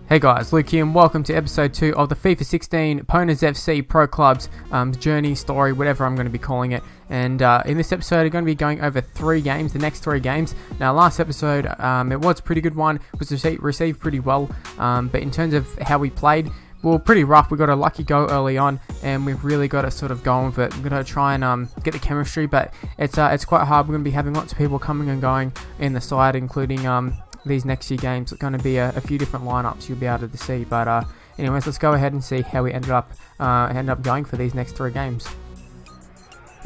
Hey guys, Luke here and welcome to episode 2 of the FIFA 16 Pwners FC Pro Clubs journey, story, whatever I'm going to be calling it. And in this episode, I'm going to be going over 3 games, the next 3 games. Now, last episode, it was a pretty good one, was received pretty well, but in terms of how we played, we were pretty rough. We got a lucky go early on, and we've really got to sort of go with it. We're going to try and get the chemistry, but it's quite hard. We're going to be having lots of people coming and going in the side, including these next few games. It's going to be a few different lineups you'll be able to see. But anyways, let's go ahead and see how we ended up going for these next 3 games.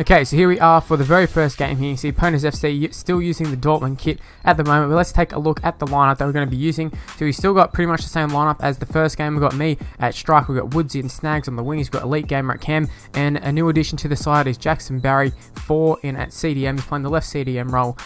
Okay, so here we are for the very first game here. You see Pwners FC still using the Dortmund kit at the moment, but let's take a look at the lineup that we're going to be using. So we still got pretty much the same lineup as the first game. We've got me at strike, we've got Woodsy and Snags on the wings, we've got Elite Gamer at cam, and a new addition to the side is Jackson Barry 4 in at CDM. He's playing the left CDM role.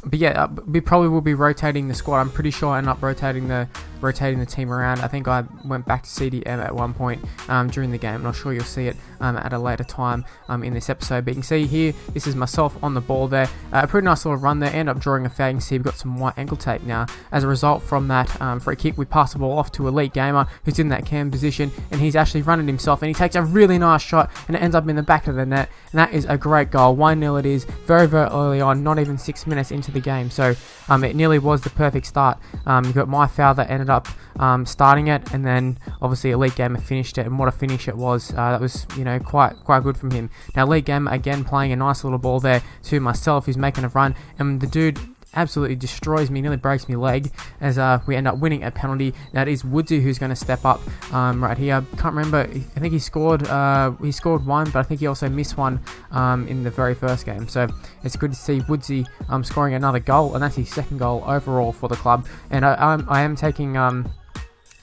But yeah, we probably will be rotating the squad. I'm pretty sure I ended up rotating the team around. I think I went back to CDM at one point during the game, and I'm sure you'll see it at a later time in this episode. But you can see here, this is myself on the ball there. A pretty nice little run there. End up drawing a foul. You can see we've got some white ankle tape now. As a result from that free kick, we pass the ball off to Elite Gamer, who's in that cam position, and he's actually running himself, and he takes a really nice shot, and it ends up in the back of the net, and that is a great goal. 1-0 it is, very, very early on, not even 6 minutes into the game, so it nearly was the perfect start. You've got my foul that ended up starting it, and then obviously Elite Gamer finished it, and what a finish it was. That was, quite good from him. Now Elite Gamer again playing a nice little ball there to myself, who's making a run, and the dude absolutely destroys me, nearly breaks me leg, as we end up winning a penalty. That is Woodsy who's going to step up right here. I can't remember, I think he scored one, but I think he also missed one in the very first game, so it's good to see Woodsy scoring another goal, and that's his 2nd goal overall for the club. And I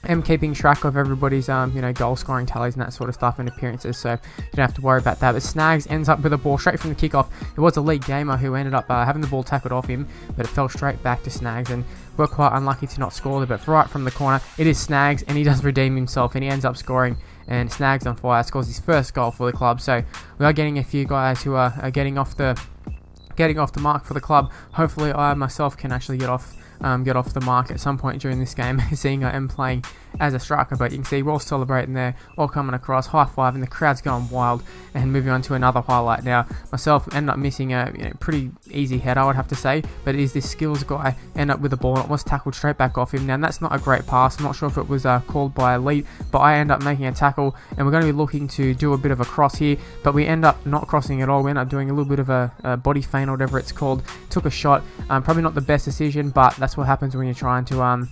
am keeping track of everybody's goal scoring tallies and that sort of stuff and appearances, so you don't have to worry about that. But Snags ends up with a ball straight from the kickoff. It was Elite Gamer who ended up having the ball tackled off him, but it fell straight back to Snags, and we're quite unlucky to not score there. But right from the corner, it is Snags, and he does redeem himself, and he ends up scoring, and Snags on fire scores his 1st goal for the club. So we are getting a few guys who are getting off the mark for the club. Hopefully I myself can actually get off the mark at some point during this game, seeing I am playing as a striker. But you can see we're all celebrating there, all coming across, high five, and the crowd's going wild. And moving on to another highlight now, myself end up missing a pretty easy head, I would have to say, but it is this skills guy end up with the ball, and it was tackled straight back off him. Now that's not a great pass, I'm not sure if it was called by Elite, but I end up making a tackle, and we're going to be looking to do a bit of a cross here, but we end up not crossing at all. We end up doing a little bit of a body feint or whatever it's called. Took a shot, probably not the best decision, but that's what happens when you're trying to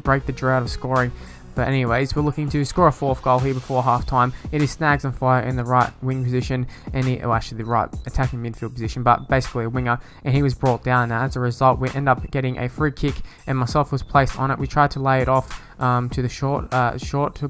break the drought of scoring. But anyways, we're looking to score a 4th goal here before half-time. It is Snags on fire in the right wing position, and actually the right attacking midfield position, but basically a winger, and he was brought down. Now, as a result, we end up getting a free kick, and myself was placed on it. We tried to lay it off to the short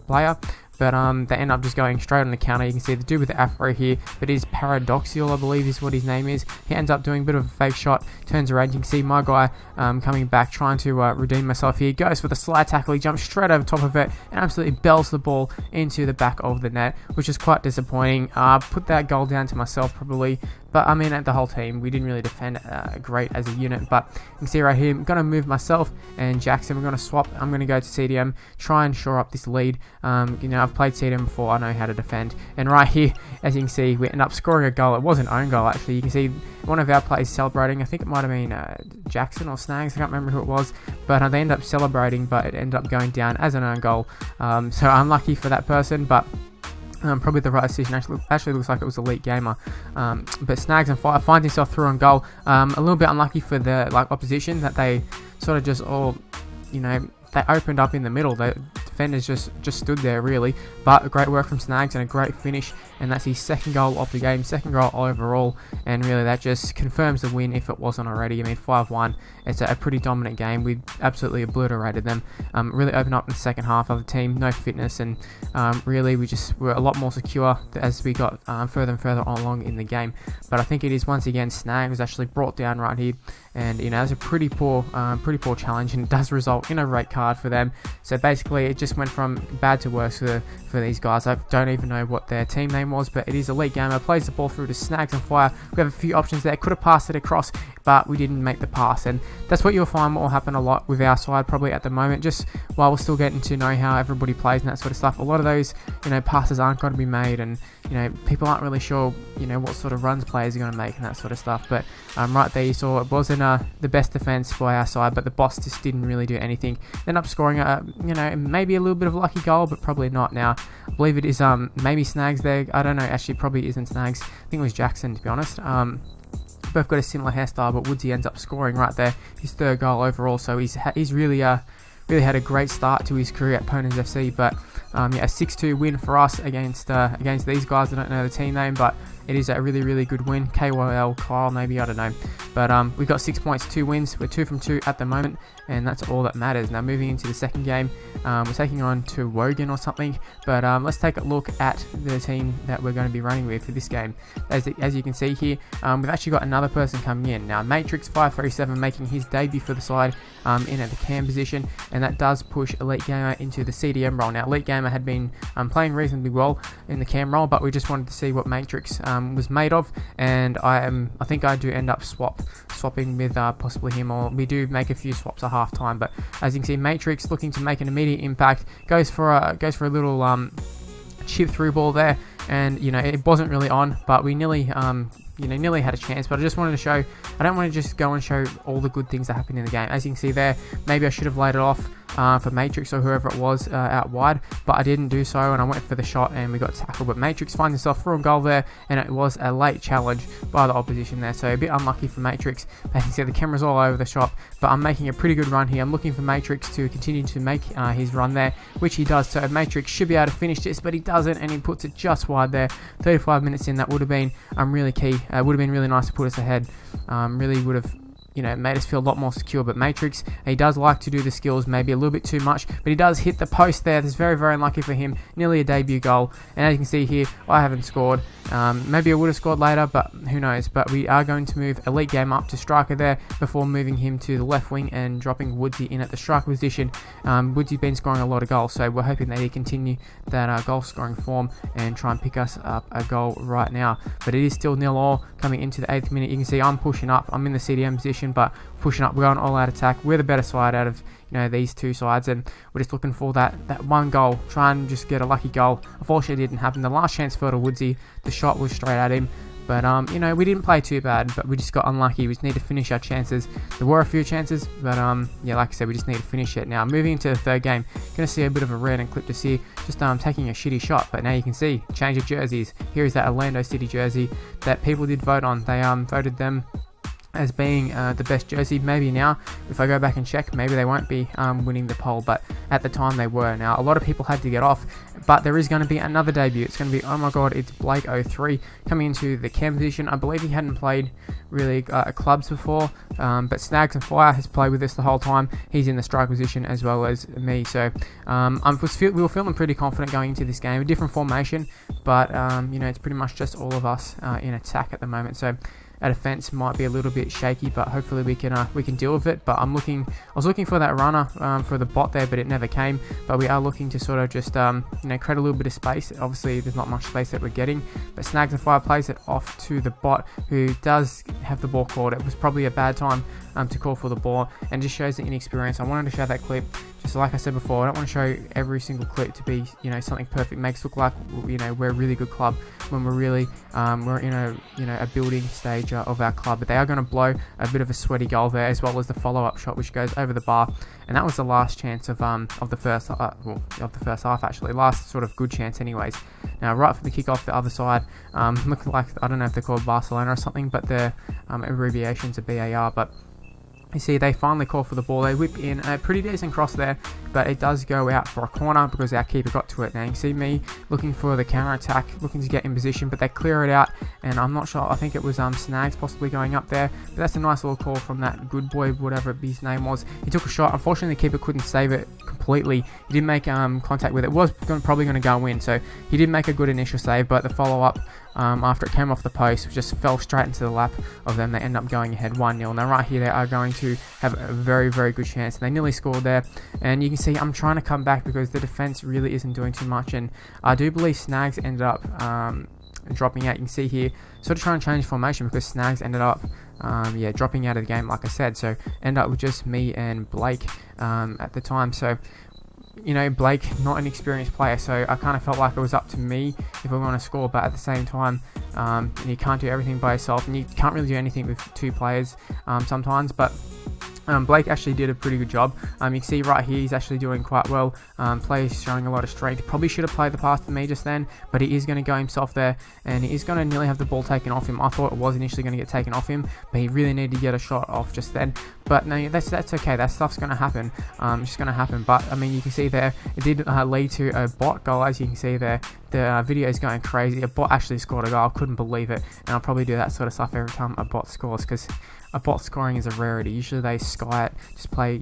player, but they end up just going straight on the counter. You can see the dude with the afro here, but he's Paradoxial, I believe is what his name is. He ends up doing a bit of a fake shot, turns around. You can see my guy coming back, trying to redeem myself here. Goes for the slide tackle, he jumps straight over top of it, and absolutely bells the ball into the back of the net, which is quite disappointing. Put that goal down to myself probably, but I mean, at the whole team, we didn't really defend great as a unit. But you can see right here, I'm going to move myself and Jackson. We're going to swap. I'm going to go to CDM, try and shore up this lead. I've played CDM before. I know how to defend. And right here, as you can see, we end up scoring a goal. It was an own goal, actually. You can see one of our players celebrating. I think it might have been Jackson or Snags. I can't remember who it was. But they end up celebrating, but it ended up going down as an own goal. So unlucky for that person, but probably the right decision. Actually looks like it was Elite Gamer, but Snags and fire finds himself through on goal. A little bit unlucky for the opposition, that they sort of just all they opened up in the middle. The defenders just stood there really, but great work from Snags and a great finish, and that's his 2nd goal of the game, 2nd goal overall, and really that just confirms the win if it wasn't already. I mean, 5-1, it's a pretty dominant game. We absolutely obliterated them. Really opened up in the second half of the team, no fitness, and really we just were a lot more secure as we got further and further along in the game. But I think it is once again Snags was actually brought down right here, and it was a pretty poor challenge, and it does result in a red card for them. So basically it just went from bad to worse for these guys. I don't even know what their team name was, but it is Elite Gamer. Plays the ball through to Snags and Fire. We have a few options there. Could have passed it across, but we didn't make the pass, and that's what you'll find will happen a lot with our side probably at the moment, just while we're still getting to know how everybody plays and that sort of stuff. A lot of those, passes aren't going to be made, and people aren't really sure, what sort of runs players are going to make and that sort of stuff. But right there you saw it wasn't the best defense by our side, but the boss just didn't really do anything. Ended up scoring maybe a little bit of lucky goal, but probably not. Now I believe it is maybe Snags there. I don't know, actually probably isn't Snags. I think it was Jackson, to be honest. Both got a similar hairstyle, but Woodsy ends up scoring right there, his third goal overall. So he's really had a great start to his career at Pwners FC. But a 6-2 win for us against these guys. I don't know the team name, but it is a really good win. KYL Kyle, maybe, I don't know. But we've got 6 points, 2 wins. We're 2 from 2 at the moment, and that's all that matters. Now moving into the second game, we're taking on to Wogan or something. But let's take a look at the team that we're going to be running with for this game. As you can see here, we've actually got another person coming in. Now Matrix 537 making his debut for the side in at the cam position, and that does push Elite Gamer into the CDM role. Now Elite Gamer had been playing reasonably well in the cam role, but we just wanted to see what Matrix was made of, and I think I do end up swapping with possibly him, or we do make a few swaps at half time. But as you can see, Matrix looking to make an immediate impact, goes for a little chip through ball there, and it wasn't really on, but we nearly had a chance. But I just wanted to show, I don't want to just go and show all the good things that happened in the game. As you can see there, maybe I should have laid it off for Matrix or whoever it was out wide, but I didn't do so, and I went for the shot and we got tackled. But Matrix finds himself through a goal there, and it was a late challenge by the opposition there, so a bit unlucky for Matrix. As you can see, the camera's all over the shot, but I'm making a pretty good run here. I'm looking for Matrix to continue to make his run there, which he does. So Matrix should be able to finish this, but he doesn't, and he puts it just wide there. 35 minutes in, that would have been really key. Would have been really nice to put us ahead. Really would have made us feel a lot more secure. But Matrix, he does like to do the skills maybe a little bit too much, but he does hit the post there. That's very unlucky for him. Nearly a debut goal, and as you can see here, I haven't scored. Maybe I would have scored later, but who knows. But we are going to move Elite Game up to striker there before moving him to the left wing and dropping Woodsy in at the striker position. Woodsy's been scoring a lot of goals, so we're hoping that he continue that goal scoring form and try and pick us up a goal right now. But it is still 0-0 coming into the 8th minute. You can see I'm pushing up. I'm in the CDM position, but pushing up. We're going all out attack. We're the better side out of these two sides, and we're just looking for that one goal. Try and just get a lucky goal. Unfortunately, it didn't happen. The last chance fell to Woodsy. The shot was straight at him. But we didn't play too bad, but we just got unlucky. We just need to finish our chances. There were a few chances, but like I said, we just need to finish it. Now moving into the third game, going to see a bit of a random clip to see just taking a shitty shot. But now you can see change of jerseys. Here is that Orlando City jersey that people did vote on. They voted them as being the best jersey. Maybe now, if I go back and check, maybe they won't be winning the poll, but at the time they were. Now a lot of people had to get off, but there is going to be another debut. It's going to be, oh my god, it's Blake03 coming into the cam position. I believe he hadn't played really clubs before, but Snags and Fire has played with us the whole time. He's in the strike position as well as me, so we were feeling pretty confident going into this game. A different formation, but it's pretty much just all of us in attack at the moment, so our defense might be a little bit shaky, but hopefully we can deal with it. But I was looking for that runner for the bot there, but it never came. But we are looking to sort of just create a little bit of space. Obviously there's not much space that we're getting, but Snags and Fire plays it off to the bot, who does have the ball called. It was probably a bad time to call for the ball, and just shows the inexperience. I wanted to show that clip, just like I said before. I don't want to show every single clip to be something perfect. Makes it look like we're a really good club when we're really we're in a building stage of our club. But they are going to blow a bit of a sweaty goal there, as well as the follow-up shot which goes over the bar, and that was the last chance of the first half, actually, last sort of good chance anyways. Now right from the kickoff, the other side, looking like, I don't know if they're called Barcelona or something, but their abbreviations are BAR, but you see they finally call for the ball. They whip in a pretty decent cross there, but it does go out for a corner because our keeper got to it. Now you can see me looking for the counter attack, looking to get in position, but they clear it out, and I'm not sure, I think it was Snags possibly going up there, but that's a nice little call from that good boy, whatever his name was. He took a shot. Unfortunately the keeper couldn't save it completely. He didn't make contact with it. Was probably going to go in, so he did make a good initial save, but the follow-up after it came off the post, just fell straight into the lap of them. They end up going ahead 1-0. Now right here they are going to have a very, very good chance. They nearly scored there, and you can see I'm trying to come back because the defense really isn't doing too much, and I do believe Snags ended up dropping out. You can see here, sort of trying to change formation because Snags ended up dropping out of the game, like I said. So end up with just me and Blake at the time. So Blake, not an experienced player, so I kind of felt like it was up to me if we want to score, but at the same time, you can't do everything by yourself, and you can't really do anything with two players sometimes, but Blake actually did a pretty good job. You can see right here he's actually doing quite well. Plays showing a lot of strength. Probably should have played the pass to me just then, but he is going to go himself there, and he is going to nearly have the ball taken off him. I thought it was initially going to get taken off him, but he really needed to get a shot off just then. But no, that's okay. That stuff's going to happen. It's just going to happen. But I mean, you can see there it did lead to a bot goal. As you can see there, the video is going crazy. A bot actually scored a goal. I couldn't believe it, and I'll probably do that sort of stuff every time a bot scores, because a bot scoring is a rarity. Usually they sky it, just play,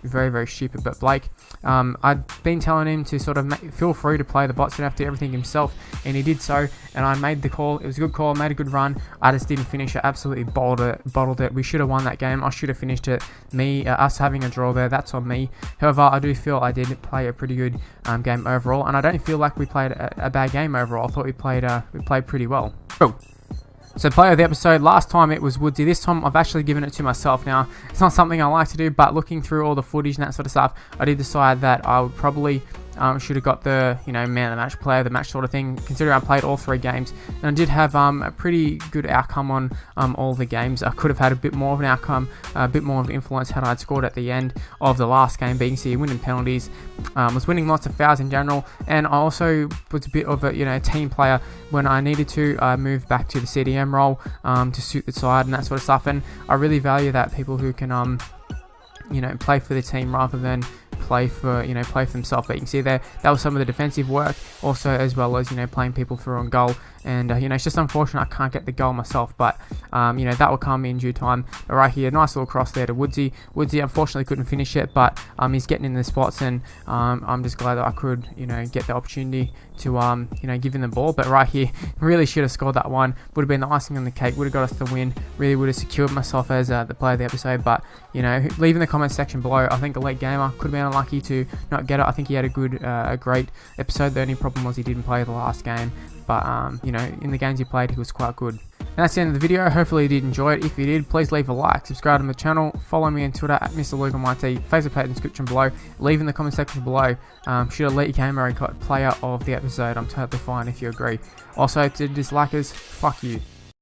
very, very stupid. But Blake, I'd been telling him to sort of feel free to play the bots, didn't have to do everything himself, and he did so, and I made the call. It was a good call, made a good run. I just didn't finish it, absolutely bottled it. We should have won that game. I should have finished it. Us having a draw there, that's on me. However, I do feel I did play a pretty good game overall, and I don't feel like we played a bad game overall. I thought we played pretty well. Cool. So player of the episode, last time it was Woodsy. This time I've actually given it to myself. Now, it's not something I like to do, but looking through all the footage and that sort of stuff, I did decide that I would probably should have got the man of the match, player of the match sort of thing, considering I played all 3 games, and I did have a pretty good outcome on all the games. I could have had a bit more of an outcome, a bit more of an influence had I scored at the end of the last game. But you can see winning penalties, was winning lots of fouls in general, and I also was a bit of a team player when I needed to. I moved back to the CDM role to suit the side and that sort of stuff, and I really value that, people who can play for the team rather than play for themselves. But you can see there, that was some of the defensive work, also as well as playing people through on goal. And it's just unfortunate I can't get the goal myself, but that will come in due time. But right here, nice little cross there to Woodsy. Woodsy unfortunately couldn't finish it, but he's getting in the spots, and I'm just glad that I could get the opportunity to give him the ball. But right here, really should have scored that one. Would have been the icing on the cake, would have got us the win, really would have secured myself as the player of the episode. But leave in the comments section below. I think Elite Gamer could have been unlucky to not get it. I think he had a great episode. The only problem was he didn't play the last game, but in the games he played, he was quite good. And that's the end of the video. Hopefully you did enjoy it. If you did, please leave a like, subscribe to my channel, follow me on Twitter at MrLuke on YT, Facebook page in the description below. Leave in the comment section below, should Elite Gamer got player of the episode. I'm totally fine if you agree. Also, to dislikers, fuck you.